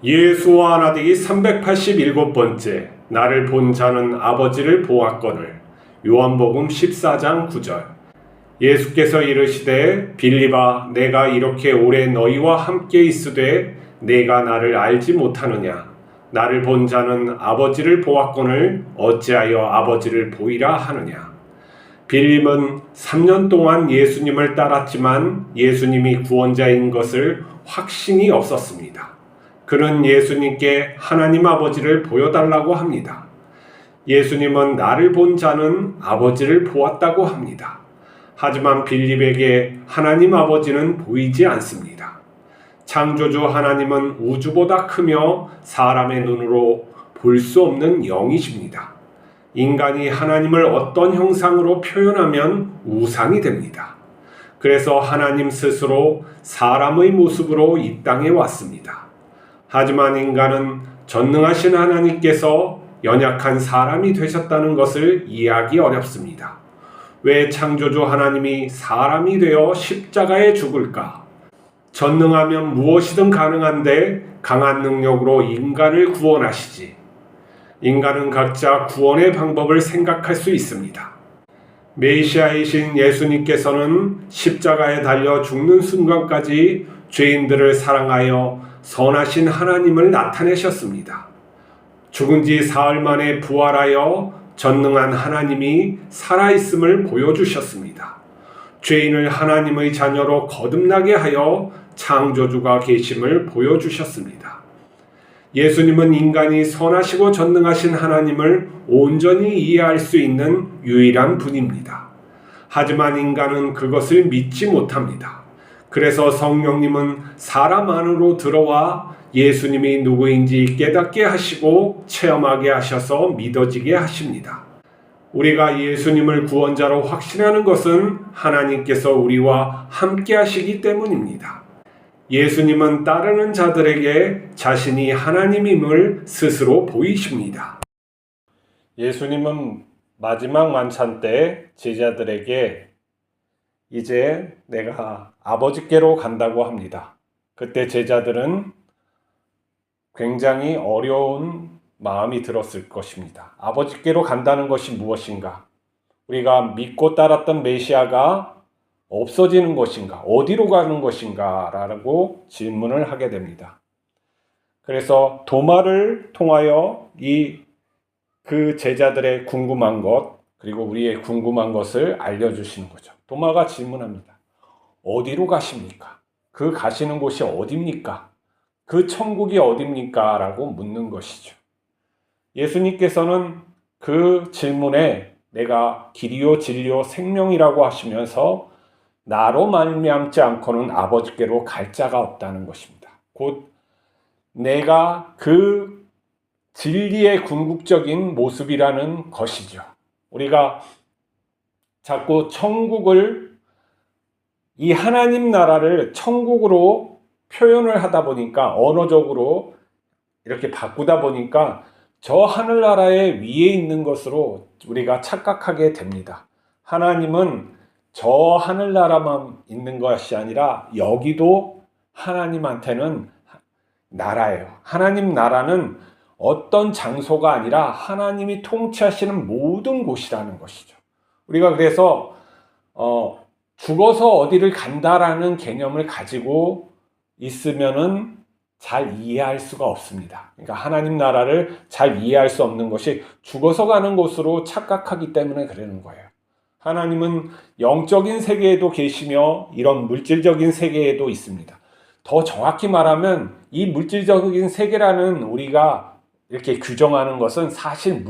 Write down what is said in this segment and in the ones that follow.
예수와 나되기 387번째 나를 본 자는 아버지를 보았거늘. 요한복음 14장 9절. 예수께서 이르시되 빌립아 내가 이렇게 오래 너희와 함께 있으되 내가 나를 알지 못하느냐. 나를 본 자는 아버지를 보았거늘 어찌하여 아버지를 보이라 하느냐. 빌립은 3년 동안 예수님을 따랐지만 예수님이 구원자인 것을 확신이 없었습니다. 그는 예수님께 하나님 아버지를 보여달라고 합니다. 예수님은 나를 본 자는 아버지를 보았다고 합니다. 하지만 빌립에게 하나님 아버지는 보이지 않습니다. 창조주 하나님은 우주보다 크며 사람의 눈으로 볼 수 없는 영이십니다. 인간이 하나님을 어떤 형상으로 표현하면 우상이 됩니다. 그래서 하나님 스스로 사람의 모습으로 이 땅에 왔습니다. 하지만 인간은 전능하신 하나님께서 연약한 사람이 되셨다는 것을 이해하기 어렵습니다. 왜 창조주 하나님이 사람이 되어 십자가에 죽을까? 전능하면 무엇이든 가능한데 강한 능력으로 인간을 구원하시지. 인간은 각자 구원의 방법을 생각할 수 있습니다. 메시아이신 예수님께서는 십자가에 달려 죽는 순간까지 죄인들을 사랑하여 선하신 하나님을 나타내셨습니다. 죽은 지 사흘 만에 부활하여 전능한 하나님이 살아있음을 보여주셨습니다. 죄인을 하나님의 자녀로 거듭나게 하여 창조주가 계심을 보여주셨습니다. 예수님은 인간이 선하시고 전능하신 하나님을 온전히 이해할 수 있는 유일한 분입니다. 하지만 인간은 그것을 믿지 못합니다. 그래서 성령님은 사람 안으로 들어와 예수님이 누구인지 깨닫게 하시고 체험하게 하셔서 믿어지게 하십니다. 우리가 예수님을 구원자로 확신하는 것은 하나님께서 우리와 함께 하시기 때문입니다. 예수님은 따르는 자들에게 자신이 하나님임을 스스로 보이십니다. 예수님은 마지막 만찬 때 제자들에게 이제 내가 아버지께로 간다고 합니다. 그때 제자들은 굉장히 어려운 마음이 들었을 것입니다. 아버지께로 간다는 것이 무엇인가? 우리가 믿고 따랐던 메시아가 없어지는 것인가? 어디로 가는 것인가? 라고 질문을 하게 됩니다. 그래서 도마를 통하여 그 제자들의 궁금한 것, 그리고 우리의 궁금한 것을 알려주시는 거죠. 도마가 질문합니다. 어디로 가십니까? 그 가시는 곳이 어디입니까? 그 천국이 어디입니까? 라고 묻는 것이죠. 예수님께서는 그 질문에 내가 길이요 진리요 생명이라고 하시면서 나로 말미암지 않고는 아버지께로 갈 자가 없다는 것입니다. 곧 내가 그 진리의 궁극적인 모습이라는 것이죠. 우리가 자꾸 천국을, 이 하나님 나라를 천국으로 표현을 하다 보니까, 언어적으로 이렇게 바꾸다 보니까 저 하늘나라의 위에 있는 것으로 우리가 착각하게 됩니다. 하나님은 저 하늘나라만 있는 것이 아니라 여기도 하나님한테는 나라예요. 하나님 나라는 어떤 장소가 아니라 하나님이 통치하시는 모든 곳이라는 것이죠. 우리가 그래서 죽어서 어디를 간다라는 개념을 가지고 있으면은 잘 이해할 수가 없습니다. 그러니까 하나님 나라를 잘 이해할 수 없는 것이 죽어서 가는 곳으로 착각하기 때문에 그러는 거예요. 하나님은 영적인 세계에도 계시며 이런 물질적인 세계에도 있습니다. 더 정확히 말하면 이 물질적인 세계라는 우리가 이렇게 규정하는 것은 사실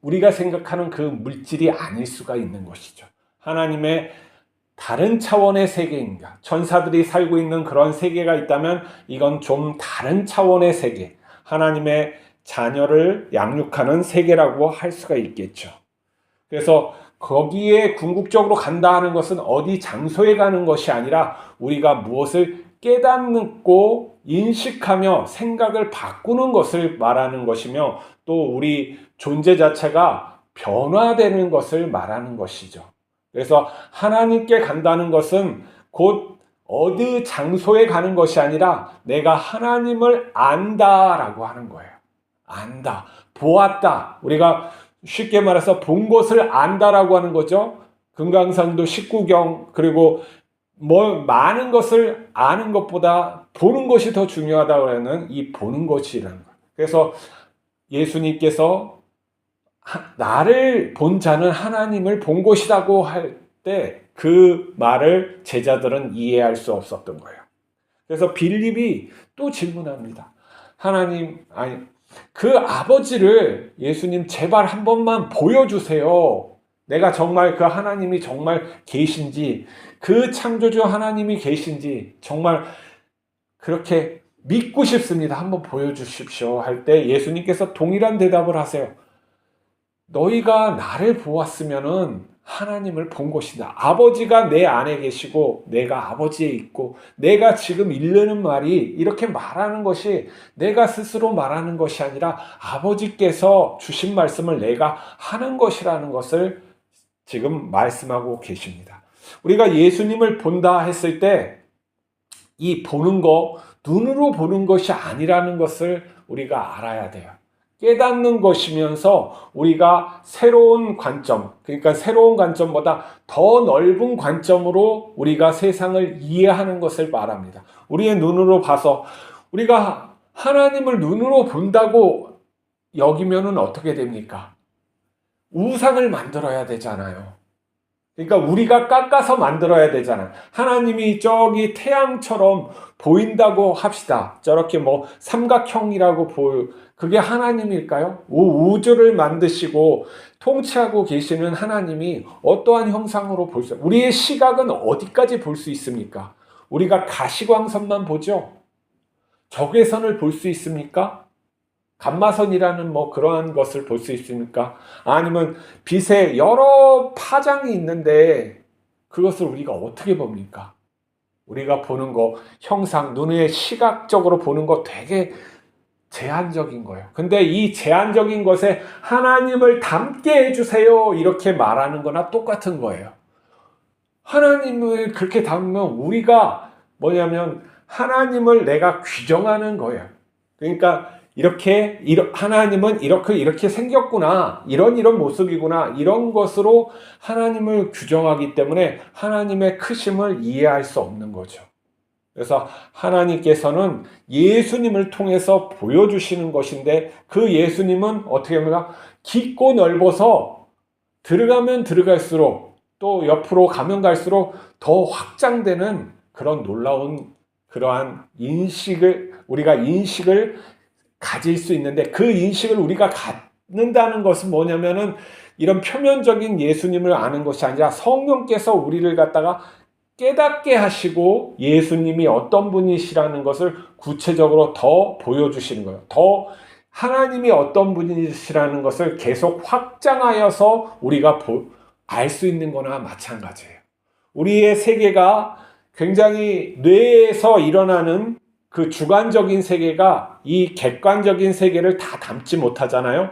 우리가 생각하는 그 물질이 아닐 수가 있는 것이죠. 하나님의 다른 차원의 세계인가? 천사들이 살고 있는 그런 세계가 있다면 이건 좀 다른 차원의 세계, 하나님의 자녀를 양육하는 세계라고 할 수가 있겠죠. 그래서 거기에 궁극적으로 간다 하는 것은 어디 장소에 가는 것이 아니라 우리가 무엇을 깨닫고 인식하며 생각을 바꾸는 것을 말하는 것이며, 또 우리 존재 자체가 변화되는 것을 말하는 것이죠. 그래서 하나님께 간다는 것은 곧 어느 장소에 가는 것이 아니라 내가 하나님을 안다라고 하는 거예요. 안다, 보았다. 우리가 쉽게 말해서 본 것을 안다라고 하는 거죠. 금강산도 19경, 그리고 많은 것을 아는 것보다 보는 것이 더 중요하다고 하는 이 보는 것이라는 거예요. 그래서 예수님께서 나를 본 자는 하나님을 본 것이라고 할 때 그 말을 제자들은 이해할 수 없었던 거예요. 그래서 빌립이 또 질문합니다. 하나님, 아니, 그 아버지를 예수님 제발 한 번만 보여주세요. 내가 정말 그 하나님이 정말 계신지, 그 창조주 하나님이 계신지 정말 그렇게 믿고 싶습니다. 한번 보여주십시오. 할 때 예수님께서 동일한 대답을 하세요. 너희가 나를 보았으면은 하나님을 본 것이다. 아버지가 내 안에 계시고 내가 아버지에 있고 내가 지금 일르는 말이 이렇게 말하는 것이 내가 스스로 말하는 것이 아니라 아버지께서 주신 말씀을 내가 하는 것이라는 것을 지금 말씀하고 계십니다. 우리가 예수님을 본다 했을 때 이 보는 거, 눈으로 보는 것이 아니라는 것을 우리가 알아야 돼요. 깨닫는 것이면서 우리가 새로운 관점, 그러니까 새로운 관점보다 더 넓은 관점으로 우리가 세상을 이해하는 것을 말합니다. 우리의 눈으로 봐서 우리가 하나님을 눈으로 본다고 여기면은 어떻게 됩니까? 우상을 만들어야 되잖아요. 그러니까 우리가 깎아서 만들어야 되잖아요. 하나님이 저기 태양처럼 보인다고 합시다. 저렇게 삼각형이라고 그게 하나님일까요? 우주를 만드시고 통치하고 계시는 하나님이 어떠한 형상으로 볼 수, 우리의 시각은 어디까지 볼 수 있습니까? 우리가 가시광선만 보죠? 적외선을 볼 수 있습니까? 감마선이라는 그러한 것을 볼 수 있습니까? 아니면 빛의 여러 파장이 있는데 그것을 우리가 어떻게 봅니까? 우리가 보는 거, 형상, 눈에 시각적으로 보는 거 되게 제한적인 거예요. 근데 이 제한적인 것에 하나님을 닮게 해주세요. 이렇게 말하는 거나 똑같은 거예요. 하나님을 그렇게 닮으면 우리가 뭐냐면 하나님을 내가 규정하는 거예요. 그러니까 하나님은 이렇게 생겼구나. 이런 모습이구나. 이런 것으로 하나님을 규정하기 때문에 하나님의 크심을 이해할 수 없는 거죠. 그래서 하나님께서는 예수님을 통해서 보여주시는 것인데 그 예수님은 어떻게 합니까? 깊고 넓어서 들어가면 들어갈수록 또 옆으로 가면 갈수록 더 확장되는 그런 놀라운 그러한 우리가 인식을 가질 수 있는데 그 인식을 우리가 갖는다는 것은 뭐냐면은 이런 표면적인 예수님을 아는 것이 아니라 성령께서 우리를 갖다가 깨닫게 하시고 예수님이 어떤 분이시라는 것을 구체적으로 더 보여주시는 거예요. 더 하나님이 어떤 분이시라는 것을 계속 확장하여서 우리가 알 수 있는 거나 마찬가지예요. 우리의 세계가 굉장히 뇌에서 일어나는 그 주관적인 세계가 이 객관적인 세계를 다 담지 못하잖아요.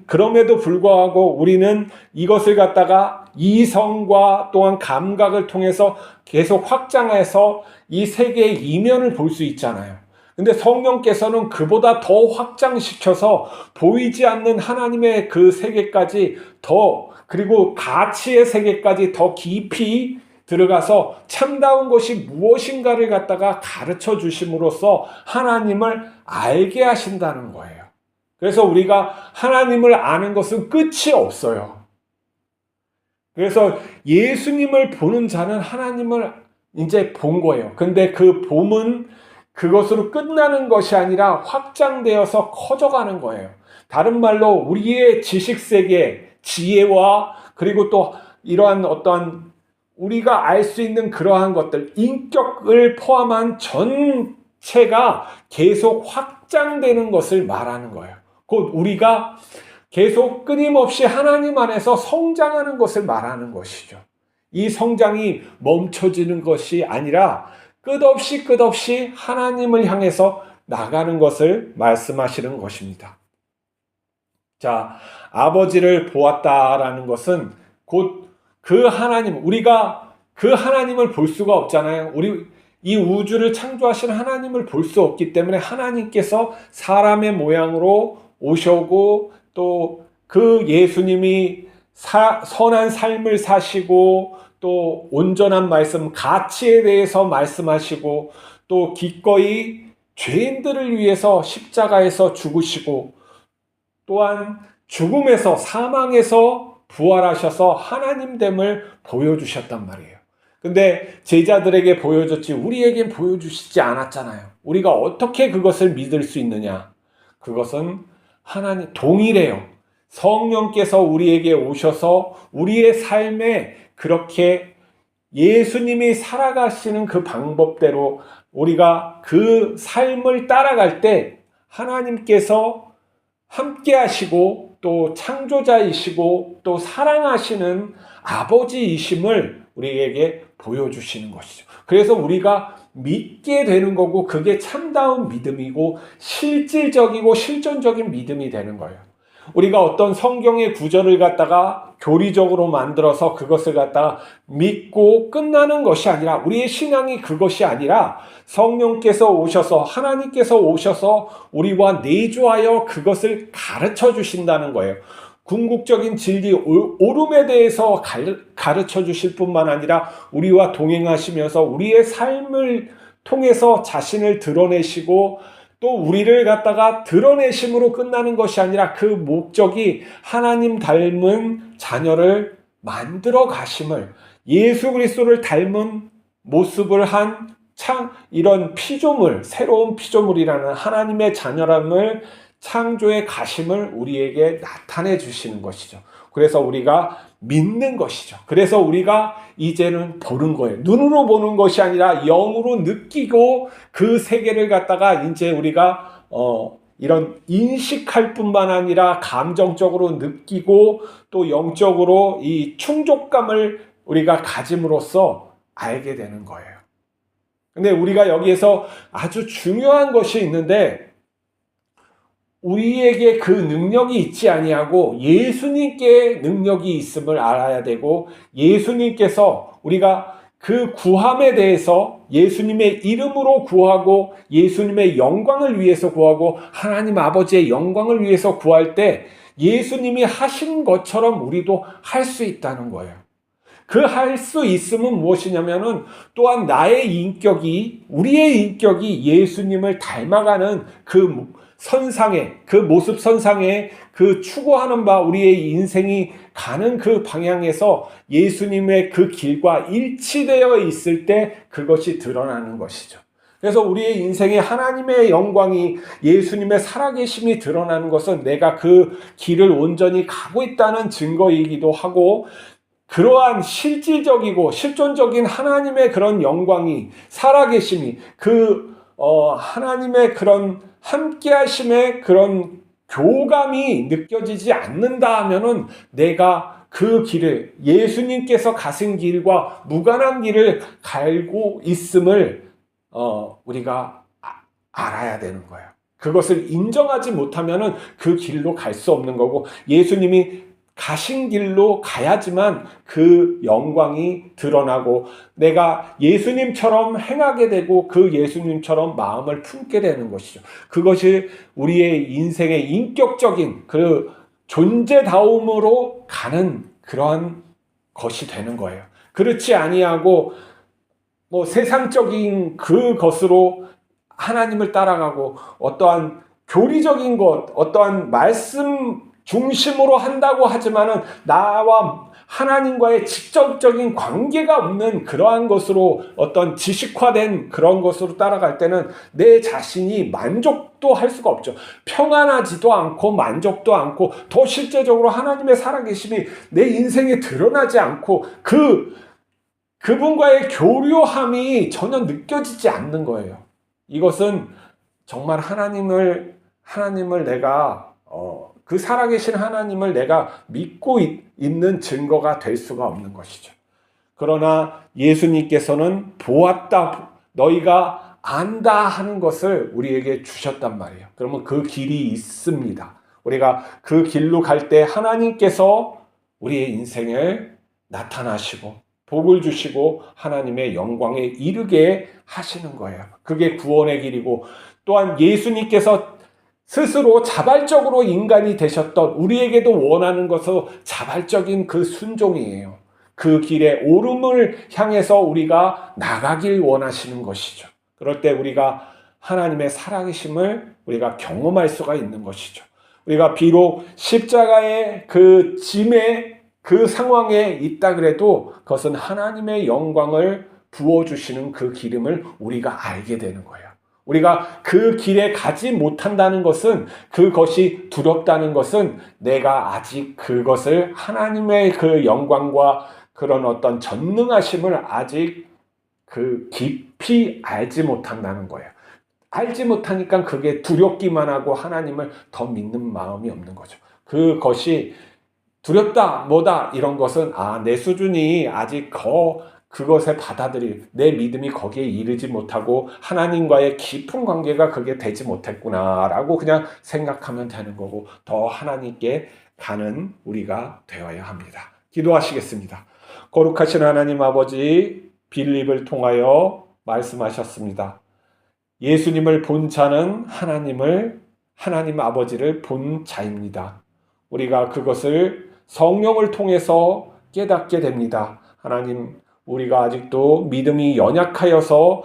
그럼에도 불구하고 우리는 이것을 갖다가 이성과 또한 감각을 통해서 계속 확장해서 이 세계의 이면을 볼 수 있잖아요. 근데 성령께서는 그보다 더 확장시켜서 보이지 않는 하나님의 그 세계까지 그리고 가치의 세계까지 더 깊이 들어가서 참다운 것이 무엇인가를 갖다가 가르쳐 주심으로써 하나님을 알게 하신다는 거예요. 그래서 우리가 하나님을 아는 것은 끝이 없어요. 그래서 예수님을 보는 자는 하나님을 이제 본 거예요. 근데 그 봄은 그것으로 끝나는 것이 아니라 확장되어서 커져가는 거예요. 다른 말로 우리의 지식세계, 지혜와 그리고 또 이러한 어떠한 우리가 알 수 있는 그러한 것들, 인격을 포함한 전체가 계속 확장되는 것을 말하는 거예요. 곧 우리가 계속 끊임없이 하나님 안에서 성장하는 것을 말하는 것이죠. 이 성장이 멈춰지는 것이 아니라 끝없이 하나님을 향해서 나가는 것을 말씀하시는 것입니다. 자, 아버지를 보았다라는 것은 곧 그 하나님, 우리가 그 하나님을 볼 수가 없잖아요. 이 우주를 창조하신 하나님을 볼 수 없기 때문에 하나님께서 사람의 모양으로 오셔고 또 그 예수님이 선한 삶을 사시고 또 온전한 말씀, 가치에 대해서 말씀하시고 또 기꺼이 죄인들을 위해서 십자가에서 죽으시고 또한 죽음에서 사망에서 부활하셔서 하나님됨을 보여주셨단 말이에요. 근데 제자들에게 보여줬지 우리에겐 보여주시지 않았잖아요. 우리가 어떻게 그것을 믿을 수 있느냐? 그것은 하나님 동일해요. 성령께서 우리에게 오셔서 우리의 삶에 그렇게 예수님이 살아가시는 그 방법대로 우리가 그 삶을 따라갈 때 하나님께서 함께 하시고 또 창조자이시고 또 사랑하시는 아버지이심을 우리에게 보여주시는 것이죠. 그래서 우리가 믿게 되는 거고 그게 참다운 믿음이고 실질적이고 실존적인 믿음이 되는 거예요. 우리가 어떤 성경의 구절을 갖다가 교리적으로 만들어서 그것을 갖다가 믿고 끝나는 것이 아니라 우리의 신앙이 그것이 아니라 성령께서 오셔서 하나님께서 오셔서 우리와 내주하여 그것을 가르쳐 주신다는 거예요. 궁극적인 진리 옳음에 대해서 가르쳐 주실 뿐만 아니라 우리와 동행하시면서 우리의 삶을 통해서 자신을 드러내시고 또 우리를 갖다가 드러내심으로 끝나는 것이 아니라 그 목적이 하나님 닮은 자녀를 만들어 가심을 예수 그리스도를 닮은 모습을 한 이런 피조물, 새로운 피조물이라는 하나님의 자녀람을 창조의 가심을 우리에게 나타내 주시는 것이죠. 그래서 우리가 믿는 것이죠. 그래서 우리가 이제는 보는 거예요. 눈으로 보는 것이 아니라 영으로 느끼고 그 세계를 갖다가 이제 우리가 이런 인식할 뿐만 아니라 감정적으로 느끼고 또 영적으로 이 충족감을 우리가 가짐으로써 알게 되는 거예요. 근데 우리가 여기에서 아주 중요한 것이 있는데 우리에게 그 능력이 있지 아니하고 예수님께 능력이 있음을 알아야 되고 예수님께서 우리가 그 구함에 대해서 예수님의 이름으로 구하고 예수님의 영광을 위해서 구하고 하나님 아버지의 영광을 위해서 구할 때 예수님이 하신 것처럼 우리도 할 수 있다는 거예요. 그 할 수 있음은 무엇이냐면은 또한 나의 인격이 우리의 인격이 예수님을 닮아가는 그 선상에 그 모습 선상에 그 추구하는 바 우리의 인생이 가는 그 방향에서 예수님의 그 길과 일치되어 있을 때 그것이 드러나는 것이죠. 그래서 우리의 인생에 하나님의 영광이 예수님의 살아계심이 드러나는 것은 내가 그 길을 온전히 가고 있다는 증거이기도 하고 그러한 실질적이고 실존적인 하나님의 그런 영광이 살아계심이 하나님의 그런 함께하심의 그런 교감이 느껴지지 않는다 하면은 내가 그 길을 예수님께서 가신 길과 무관한 길을 갈고 있음을 우리가 알아야 되는 거예요. 그것을 인정하지 못하면은 그 길로 갈 수 없는 거고 예수님이 가신 길로 가야지만 그 영광이 드러나고 내가 예수님처럼 행하게 되고 그 예수님처럼 마음을 품게 되는 것이죠. 그것이 우리의 인생의 인격적인 그 존재다움으로 가는 그러한 것이 되는 거예요. 그렇지 아니하고 세상적인 그것으로 하나님을 따라가고 어떠한 교리적인 것, 어떠한 말씀 중심으로 한다고 하지만은 나와 하나님과의 직접적인 관계가 없는 그러한 것으로 어떤 지식화된 그런 것으로 따라갈 때는 내 자신이 만족도 할 수가 없죠. 평안하지도 않고 만족도 않고 더 실제적으로 하나님의 살아계심이 내 인생에 드러나지 않고 그분과의 교류함이 전혀 느껴지지 않는 거예요. 이것은 정말 하나님을 내가 그 살아계신 하나님을 내가 믿고 있는 증거가 될 수가 없는 것이죠. 그러나 예수님께서는 보았다, 너희가 안다 하는 것을 우리에게 주셨단 말이에요. 그러면 그 길이 있습니다. 우리가 그 길로 갈 때 하나님께서 우리의 인생을 나타나시고 복을 주시고 하나님의 영광에 이르게 하시는 거예요. 그게 구원의 길이고, 또한 예수님께서 스스로 자발적으로 인간이 되셨던, 우리에게도 원하는 것은 자발적인 그 순종이에요. 그 길의 오름을 향해서 우리가 나가길 원하시는 것이죠. 그럴 때 우리가 하나님의 살아계심을 우리가 경험할 수가 있는 것이죠. 우리가 비록 십자가의 그 짐의 그 상황에 있다 그래도 그것은 하나님의 영광을 부어주시는 그 기름을 우리가 알게 되는 거예요. 우리가 그 길에 가지 못한다는 것은, 그것이 두렵다는 것은 내가 아직 그것을, 하나님의 그 영광과 그런 어떤 전능하심을 아직 그 깊이 알지 못한다는 거예요. 알지 못하니까 그게 두렵기만 하고 하나님을 더 믿는 마음이 없는 거죠. 그것이 두렵다 뭐다 이런 것은 내 수준이 아직 그것에 내 믿음이 거기에 이르지 못하고 하나님과의 깊은 관계가 그게 되지 못했구나 라고 그냥 생각하면 되는 거고, 더 하나님께 가는 우리가 되어야 합니다. 기도하시겠습니다. 거룩하신 하나님 아버지, 빌립을 통하여 말씀하셨습니다. 예수님을 본 자는 하나님 아버지를 본 자입니다. 우리가 그것을 성령을 통해서 깨닫게 됩니다. 하나님, 우리가 아직도 믿음이 연약하여서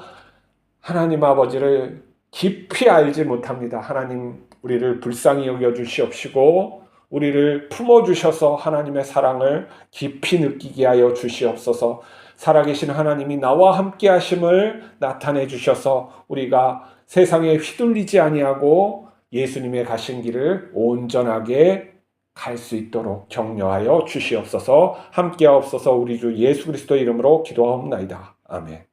하나님 아버지를 깊이 알지 못합니다. 하나님, 우리를 불쌍히 여겨주시옵시고 우리를 품어주셔서 하나님의 사랑을 깊이 느끼게 하여 주시옵소서. 살아계신 하나님이 나와 함께 하심을 나타내 주셔서 우리가 세상에 휘둘리지 아니하고 예수님의 가신 길을 온전하게 갈 수 있도록 격려하여 주시옵소서. 함께하옵소서. 우리 주 예수 그리스도의 이름으로 기도하옵나이다. 아멘.